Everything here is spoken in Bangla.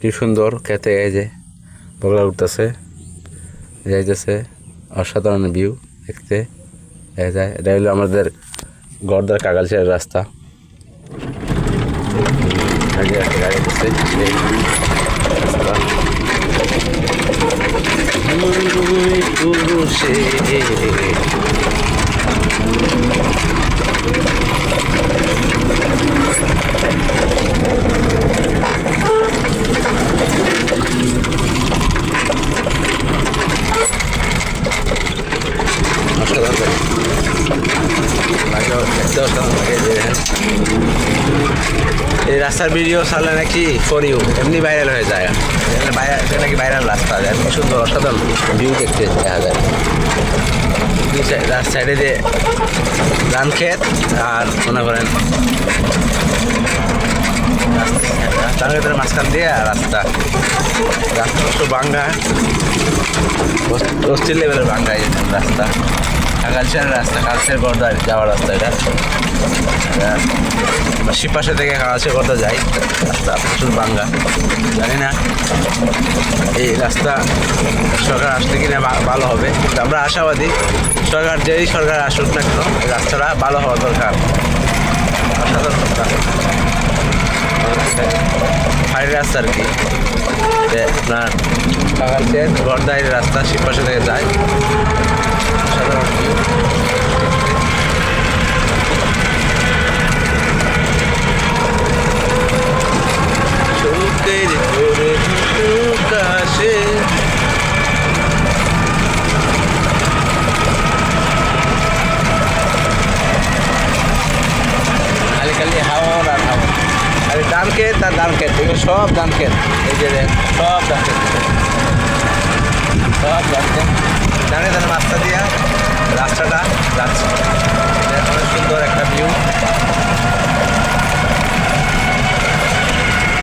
কি সুন্দর খেতে, এই যে বগলা উঠতেছে, যাইতেছে, অসাধারণ ভিউ দেখতে দেখা যায়। এটা হলো আমাদের গড়দার কাগালচিয়ার রাস্তা। গাড়ি যাচ্ছে এই রাস্তা। এই রাস্তার ভিডিও ছাড়লে নাকি ফর ইউ এমনি ভাইরাল হয়ে যায়, এটা নাকি ভাইরাল রাস্তা। কি সুন্দর অসাধারণ ভিউ দেখতে দেখা যায়। সাইডে যে ধান ক্ষেত আর মনে করেন ধান ক্ষেতের মাঝখান দিয়ে রাস্তা অবশ্য ভাঙ্গা, অস্থির লেভেলের ভাঙ্গা এই রাস্তা। কাগালচিয়ার রাস্তা, কাগালচিয়ার গড়দা যাওয়ার রাস্তা এটা। শিবপাশা থেকে কাগালচিয়ার গড়দা যাই রাস্তা প্রচুর ভাঙ্গা, জানি না এই রাস্তা সরকার আসলে কিনা ভালো হবে, কিন্তু আমরা আশাবাদী সরকার যেই সরকার আসুক না কেন এই রাস্তাটা ভালো হওয়া দরকার। অসাধারণ রাস্তা, ফাঁড়ির রাস্তা আর কি। আপনার কাগালচিয়ার গড়দার রাস্তা শিবপাশা থেকে যায়, অসাধারণ ভিউ। খালি হাওয়া আর হাওয়া, আর ধান ক্ষেত আর ধান ক্ষেত, এগুলো সব ধান ক্ষেত। এই যে সব ধান ক্ষেত, সব ধান ক্ষেত, ধানে ধানে রাস্তা দিয়া